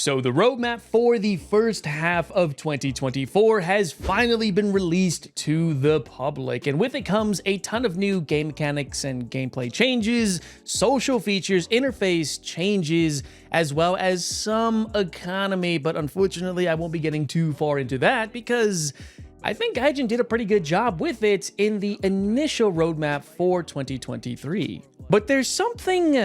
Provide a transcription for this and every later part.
So the roadmap for the first half of 2024 has finally been released to the public, and with it comes a ton of new game mechanics and gameplay changes, social features, interface changes, as well as some economy, but unfortunately I won't be getting too far into that because I think Gaijin did a pretty good job with it in the initial roadmap for 2023. But there's something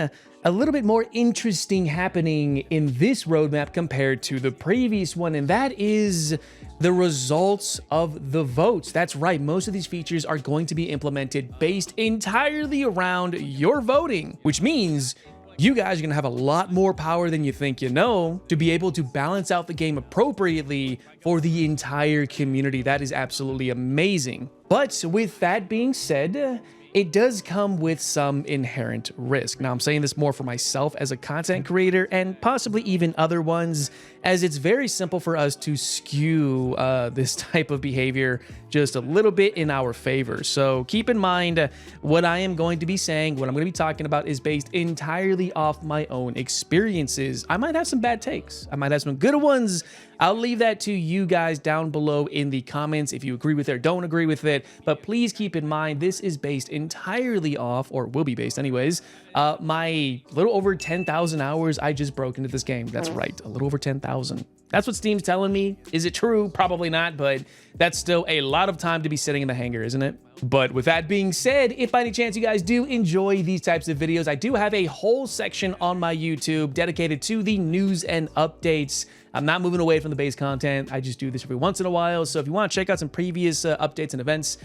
a little bit more interesting happening in this roadmap compared to the previous one, and that is the results of the votes. That's right, most of these features are going to be implemented based entirely around your voting, which means you guys are going to have a lot more power than you think you know to be able to balance out the game appropriately for the entire community. That is absolutely amazing. But with that being said, it does come with some inherent risk. Now, I'm saying this more for myself as a content creator and possibly even other ones, as it's very simple for us to skew this type of behavior just a little bit in our favor. So keep in mind what I am going to be saying, what I'm going to be talking about is based entirely off my own experiences. I might have some bad takes. I might have some good ones. I'll leave that to you guys down below in the comments if you agree with it or don't agree with it. But please keep in mind, this is based entirely off, or will be based anyways, my little over 10,000 hours I just broke into this game. That's right, a little over 10,000. That's what Steam's telling me. Is it true? Probably not, but that's still a lot of time to be sitting in the hangar, isn't it? But with that being said, if by any chance you guys do enjoy these types of videos, I do have a whole section on my YouTube dedicated to the news and updates. I'm not moving away from the base content. I just do this every once in a while. So if you want to check out some previous updates and events,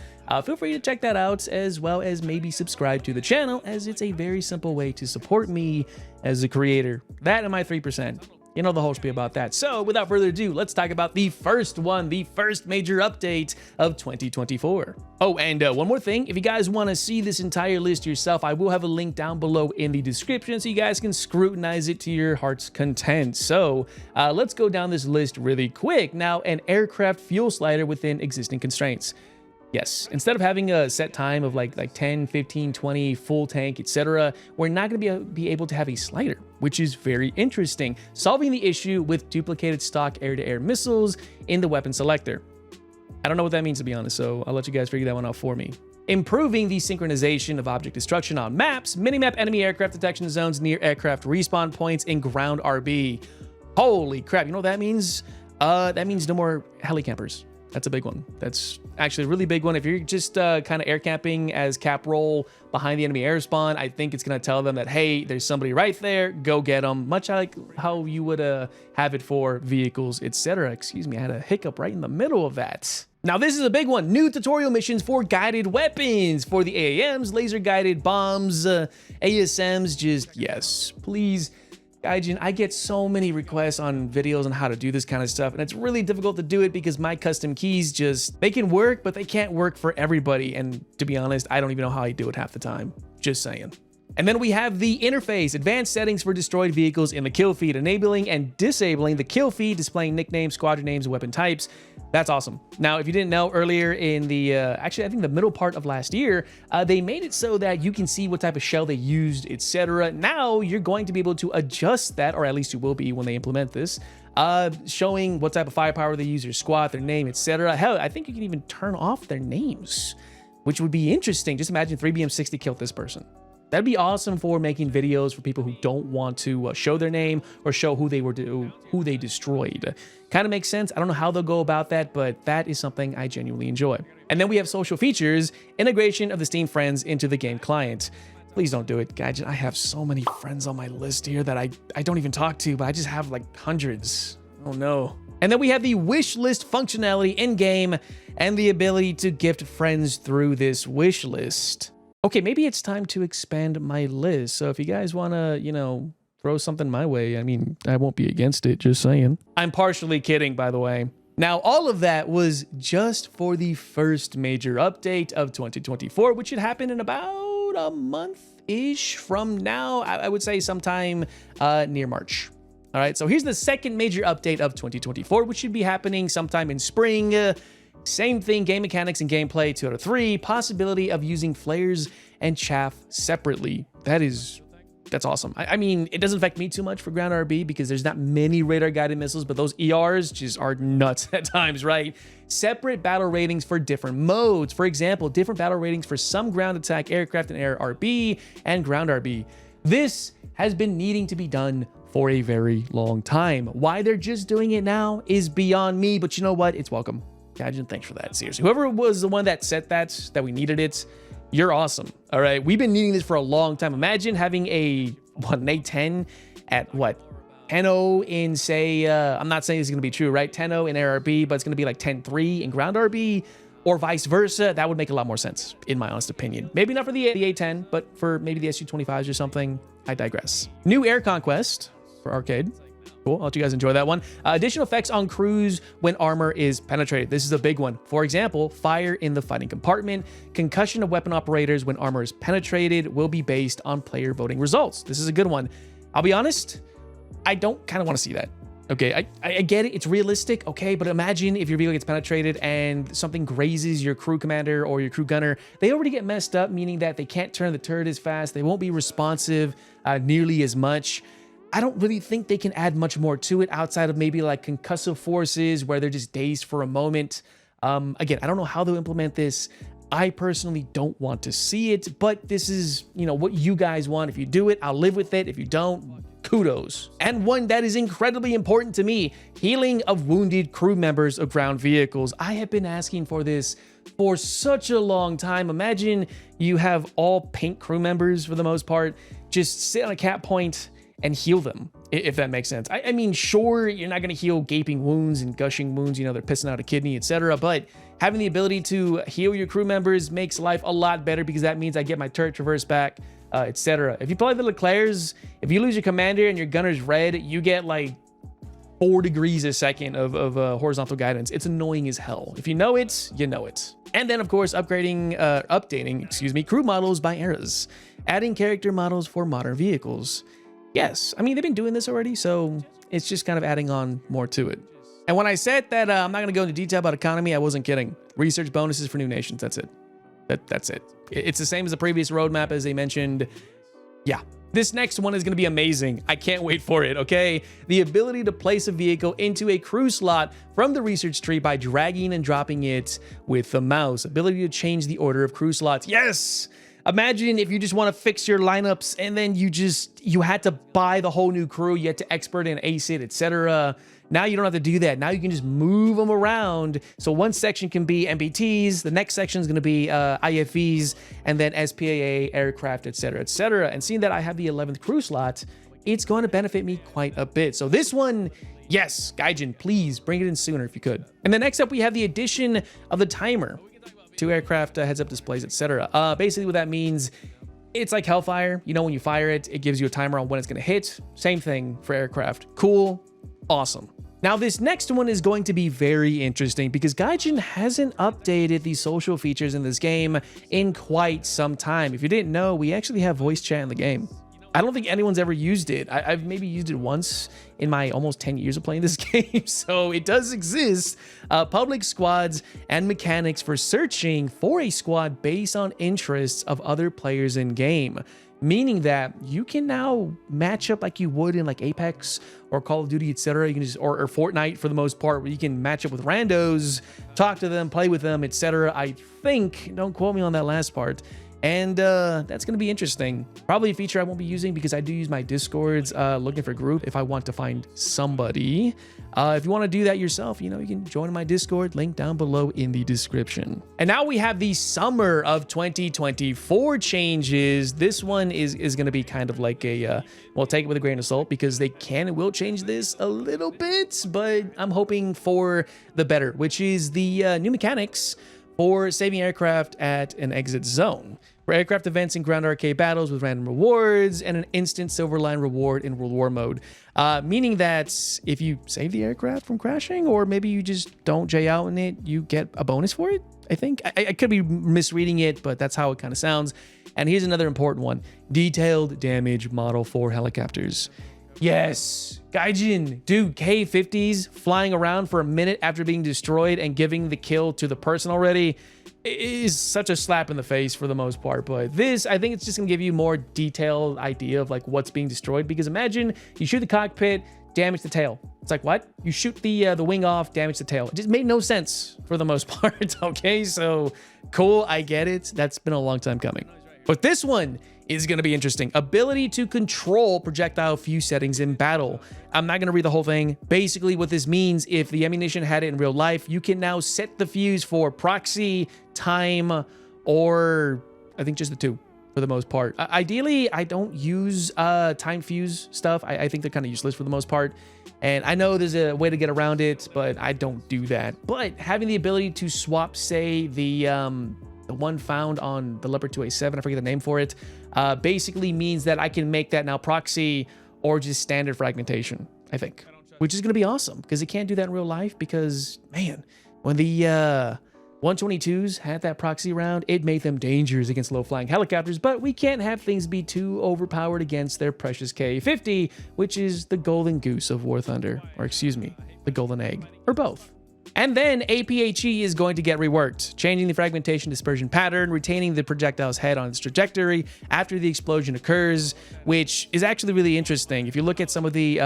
feel free to check that out, as well as maybe subscribe to the channel, as it's a very simple way to support me as a creator. That and my 3%. You know the whole spiel about that. So without further ado, let's talk about the first one, the first major update of 2024. Oh, and one more thing, if you guys want to see this entire list yourself, I will have a link down below in the description so you guys can scrutinize it to your heart's content. So let's go down this list really quick. Now, an aircraft fuel slider within existing constraints. Yes, instead of having a set time of like 10, 15, 20, full tank, etc., we're not going to be able to have a slider, which is very interesting, solving the issue with duplicated stock air-to-air missiles in the weapon selector. I don't know what that means, to be honest, so I'll let you guys figure that one out for me. Improving the synchronization of object destruction on maps, minimap enemy aircraft detection zones near aircraft respawn points in ground RB. Holy crap, you know what that means? That means no more heli campers. That's a big one. That's actually a really big one. If you're just kind of air camping as cap roll behind the enemy air spawn, I think it's going to tell them that, hey, there's somebody right there, go get them. Much like how you would have it for vehicles, etc. Excuse me, I had a hiccup right in the middle of that. Now, this is a big one. New tutorial missions for guided weapons for the AAMs, laser guided bombs, ASMs. Just yes, please. Gaijin, I get so many requests on videos on how to do this kind of stuff, and it's really difficult to do it because my custom keys they can work, but they can't work for everybody. And to be honest, I don't even know how I do it half the time. Just saying. And then we have the interface, advanced settings for destroyed vehicles in the kill feed, enabling and disabling the kill feed, displaying nicknames, squadron names, and weapon types. That's awesome. Now, if you didn't know, earlier in the, actually, I think the middle part of last year, they made it so that you can see what type of shell they used, etc. Now, you're going to be able to adjust that, or at least you will be when they implement this, showing what type of firepower they use, their squad, their name, etc. Hell, I think you can even turn off their names, which would be interesting. Just imagine 3BM60 killed this person. That'd be awesome for making videos for people who don't want to show their name or show who they destroyed. Kind of makes sense. I don't know how they'll go about that, but that is something I genuinely enjoy. And then we have social features, integration of the Steam friends into the game client. Please don't do it, guys. I have so many friends on my list here that I don't even talk to, but I just have like hundreds. Oh no. And then we have the wish list functionality in-game and the ability to gift friends through this wish list. Okay, maybe it's time to expand my list. So if you guys want to, you know, throw something my way, I mean, I won't be against it, just saying. I'm partially kidding, by the way. Now, all of that was just for the first major update of 2024, which should happen in about a month-ish from now. I would say sometime near March. All right, so here's the second major update of 2024, which should be happening sometime in spring. Same thing, game mechanics and gameplay 2 out of 3, possibility of using flares and chaff separately. That is That's awesome. I mean, it doesn't affect me too much for ground RB because there's not many radar guided missiles, but those ERs just are nuts at times, right? Separate battle ratings for different modes. For example, different battle ratings for some ground attack aircraft and air RB and ground RB. This has been needing to be done for a very long time. Why they're just doing it now is beyond me, but you know what? It's welcome. Gaijin, thanks for that. Seriously, whoever was the one that said that we needed it, you're awesome. All right, we've been needing this for a long time. Imagine having an A10 at what? 10-0 in, say, I'm not saying this is gonna be true, right? 10-0 in air RB, but it's gonna be like 10-3 in ground RB, or vice versa. That would make a lot more sense, in my honest opinion. Maybe not for the A10, but for maybe the SU-25s or something. I digress. New air conquest for arcade. Cool, I'll let you guys enjoy that one. Additional effects on crews when armor is penetrated. This is a big one. For example, fire in the fighting compartment. Concussion of weapon operators when armor is penetrated will be based on player voting results. This is a good one. I'll be honest, I don't kind of want to see that. Okay, I get it, it's realistic, okay, but imagine if your vehicle gets penetrated and something grazes your crew commander or your crew gunner. They already get messed up, meaning that they can't turn the turret as fast, they won't be responsive nearly as much. I don't really think they can add much more to it outside of maybe like concussive forces where they're just dazed for a moment. Again, I don't know how they'll implement this. I personally don't want to see it, but this is, you know, what you guys want. If you do it, I'll live with it. If you don't, kudos. And one that is incredibly important to me, healing of wounded crew members of ground vehicles. I have been asking for this for such a long time. Imagine you have all pink crew members for the most part, just sit on a cap point and heal them, if that makes sense. I mean, sure, you're not gonna heal gaping wounds and gushing wounds, you know, they're pissing out a kidney, etc. But having the ability to heal your crew members makes life a lot better because that means I get my turret traverse back, etc. If you play the Leclercs, if you lose your commander and your gunner's red, you get like 4 degrees a second of horizontal guidance. It's annoying as hell. If you know it, you know it. And then, of course, updating crew models by eras. Adding character models for modern vehicles. Yes, I mean, they've been doing this already, so it's just kind of adding on more to it. And when I said that I'm not going to go into detail about economy, I wasn't kidding. Research bonuses for new nations, that's it. That's it. It's the same as the previous roadmap, as they mentioned. Yeah, this next one is going to be amazing. I can't wait for it, okay? The ability to place a vehicle into a crew slot from the research tree by dragging and dropping it with the mouse. Ability to change the order of crew slots. Yes! Imagine if you just want to fix your lineups and then you had to buy the whole new crew, you had to expert and ace it, etc. Now you don't have to do that. Now you can just move them around. So one section can be MBTs, the next section is going to be IFVs, and then SPAA, aircraft, etc., etc. And seeing that I have the 11th crew slot, it's going to benefit me quite a bit. So this one, yes, Gaijin, please bring it in sooner if you could. And then next up, we have the addition of the timer. 2 aircraft heads-up displays, etc. Basically what that means, it's like Hellfire. You know, when you fire it, it gives you a timer on when it's going to hit. Same thing for aircraft. Cool. Awesome. Now, this next one is going to be very interesting because Gaijin hasn't updated the social features in this game in quite some time. If you didn't know, we actually have voice chat in the game. I don't think anyone's ever used it. I've maybe used it once in my almost 10 years of playing this game, so it does exist. Public squads and mechanics for searching for a squad based on interests of other players in game, meaning that you can now match up like you would in like Apex or Call of Duty, etc. You can just or Fortnite for the most part, where you can match up with randos, talk to them, play with them, etc. I think, don't quote me on that last part. And that's going to be interesting. Probably a feature I won't be using because I do use my Discords looking for group if I want to find somebody. If you want to do that yourself, you know, you can join my Discord, link down below in the description. And now we have the summer of 2024 changes. This one is going to be kind of like a, well, take it with a grain of salt because they can and will change this a little bit, but I'm hoping for the better, which is the new mechanics for saving aircraft at an exit zone. For aircraft events in ground arcade battles with random rewards and an instant silver line reward in World War mode. Meaning that if you save the aircraft from crashing, or maybe you just don't J out in it, you get a bonus for it, I think. I could be misreading it, but that's how it kind of sounds. And here's another important one. Detailed damage model for helicopters. Yes, Gaijin, dude, K-50s flying around for a minute after being destroyed and giving the kill to the person already. is such a slap in the face for the most part. But this, I think it's just gonna give you more detailed idea of like what's being destroyed, because imagine you shoot the cockpit, damage the tail. It's like, what? You shoot the wing off, damage the tail. It just made no sense for the most part. Okay, so cool, I get it. That's been a long time coming. But this one is going to be interesting. Ability to control projectile fuse settings in battle. I'm not going to read the whole thing. Basically, what this means, if the ammunition had it in real life, you can now set the fuse for proxy, time, or I think just the two for the most part. Ideally, I don't use time fuse stuff. I think they're kind of useless for the most part. And I know there's a way to get around it, but I don't do that. But having the ability to swap, say, the one found on the Leopard 2A7, I forget the name for it, basically means that I can make that now proxy or just standard fragmentation, I think, which is going to be awesome because it can't do that in real life. Because, man, when the 122s had that proxy round, it made them dangerous against low-flying helicopters, but we can't have things be too overpowered against their precious K-50, which is the golden goose of War Thunder, or excuse me, the golden egg, or both. And then APHE is going to get reworked, changing the fragmentation dispersion pattern, retaining the projectile's head on its trajectory after the explosion occurs, which is actually really interesting. If you look at some of the,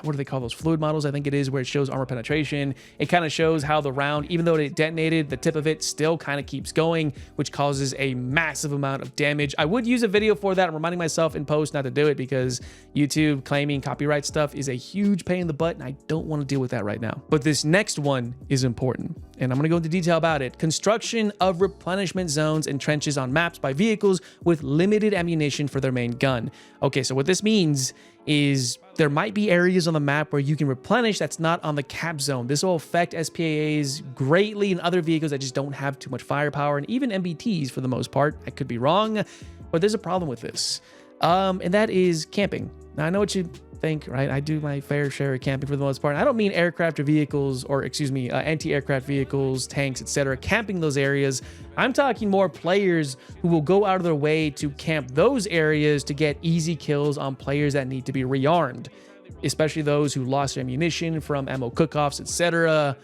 what do they call those, fluid models, I think it is, where it shows armor penetration, it kind of shows how the round, even though it detonated, the tip of it still kind of keeps going, which causes a massive amount of damage. I would use a video for that. I'm reminding myself in post not to do it because YouTube claiming copyright stuff is a huge pain in the butt, and I don't want to deal with that right now. But this next one is important, and I'm going to go into detail about it. Construction of replenishment zones and trenches on maps by vehicles with limited ammunition for their main gun. Okay, so what this means is there might be areas on the map where you can replenish that's not on the cap zone. This will affect SPAAs greatly in other vehicles that just don't have too much firepower, and even MBTs for the most part. I could be wrong, but there's a problem with this, and that is camping. Now, I know what you think, right? I do my fair share of camping for the most part. I don't mean aircraft or vehicles, or excuse me, anti-aircraft vehicles, tanks, etc. camping those areas. I'm talking more players who will go out of their way to camp those areas to get easy kills on players that need to be rearmed, especially those who lost their ammunition from ammo cook-offs, etc.,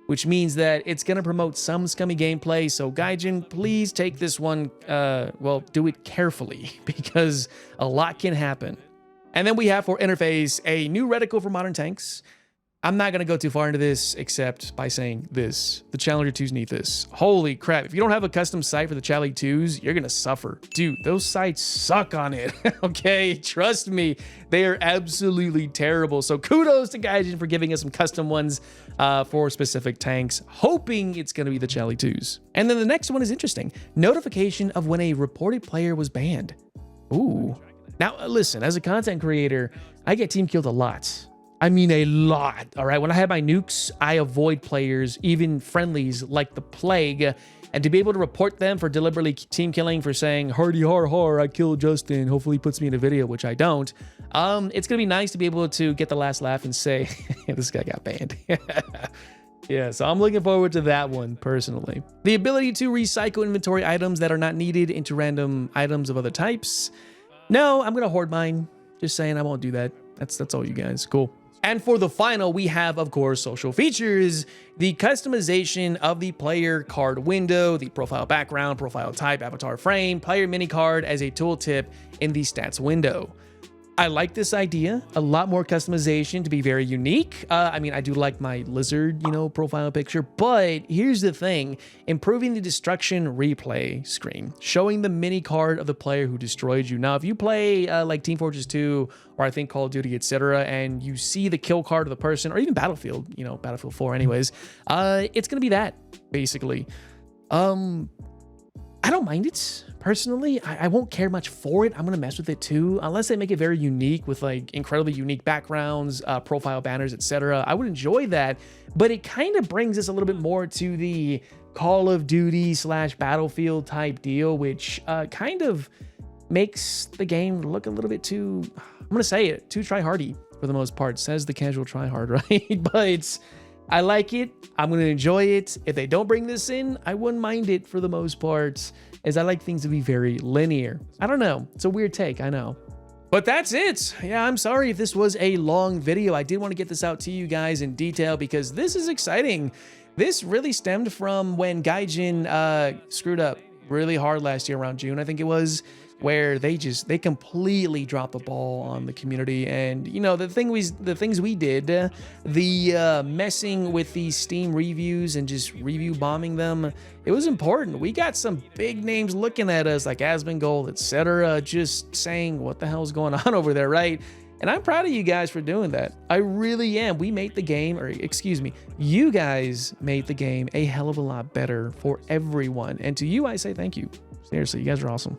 which means that it's going to promote some scummy gameplay. So Gaijin, please take this one, well, do it carefully because a lot can happen. And then we have for interface a new reticle for modern tanks. I'm not going to go too far into this except by saying this. The Challenger 2s need this. Holy crap. If you don't have a custom sight for the Chally 2s, you're going to suffer. Dude, those sights suck on it. Okay, trust me. They are absolutely terrible. So kudos to Gaijin for giving us some custom ones for specific tanks, hoping it's going to be the Chally 2s. And then the next one is interesting. Notification of when a reported player was banned. Ooh. Now, listen, as a content creator, I get team killed a lot. I mean, a lot, all right? When I have my nukes, I avoid players, even friendlies, like the plague. And to be able to report them for deliberately team killing, for saying, hardy har har, I killed Justin, hopefully he puts me in a video, which I don't. It's going to be nice to be able to get the last laugh and say, this guy got banned. Yeah, so I'm looking forward to that one, personally. The ability to recycle inventory items that are not needed into random items of other types. No, I'm going to hoard mine. Just saying, I won't do that. That's all, you guys. Cool. And for the final, we have, of course, social features, the customization of the player card window, the profile background, profile type, avatar frame, player mini card as a tooltip in the stats window. I like this idea. A lot more customization to be very unique. I mean, I do like my lizard, profile picture, but here's the thing. Improving the destruction replay screen, showing the mini card of the player who destroyed you. Now, if you play like Team Fortress 2, or I think Call of Duty, etc., and you see the kill card of the person, or even Battlefield, Battlefield 4 anyways, it's gonna be that, basically. I don't mind it, personally. I won't care much for it. I'm going to mess with it too, unless they make it very unique with like incredibly unique backgrounds, profile banners, etc. I would enjoy that, but it kind of brings us a little bit more to the Call of Duty / Battlefield type deal, which kind of makes the game look a little bit too, I'm going to say it, too try-hardy for the most part, says the casual try-hard, right? But I like it. I'm going to enjoy it. If they don't bring this in, I wouldn't mind it for the most part, as I like things to be very linear. I don't know. It's a weird take, I know. But that's it. Yeah, I'm sorry if this was a long video. I did want to get this out to you guys in detail because this is exciting. This really stemmed from when Gaijin screwed up really hard last year around June, I think it was, where they completely dropped the ball on the community. And you know, the things we did, the messing with these Steam reviews and just review bombing them, it was important. We got some big names looking at us like Asmongold, etc., just saying what the hell is going on over there, right? And I'm proud of you guys for doing that. I really am. We made the game, or excuse me, you guys made the game a hell of a lot better for everyone. And to you, I say thank you. Seriously, you guys are awesome.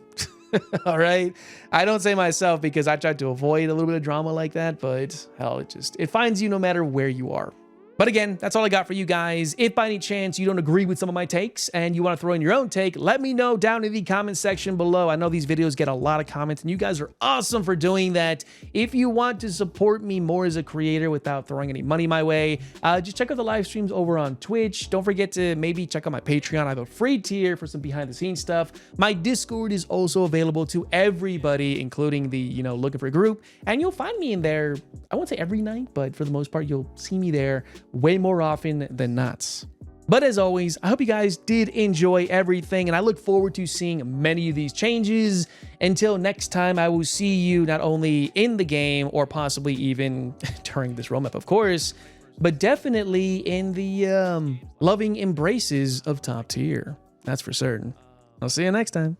All right. I don't say myself because I tried to avoid a little bit of drama like that, but hell, it finds you no matter where you are. But again, that's all I got for you guys. If by any chance you don't agree with some of my takes and you want to throw in your own take, let me know down in the comment section below. I know these videos get a lot of comments and you guys are awesome for doing that. If you want to support me more as a creator without throwing any money my way, just check out the live streams over on Twitch. Don't forget to maybe check out my Patreon. I have a free tier for some behind the scenes stuff. My Discord is also available to everybody, including the, you know, looking for a group. And you'll find me in there, I won't say every night, but for the most part, you'll see me there way more often than not. But as always, I hope you guys did enjoy everything, and I look forward to seeing many of these changes. Until next time, I will see you not only in the game, or possibly even during this roadmap, of course, but definitely in the loving embraces of top tier. That's for certain. I'll see you next time.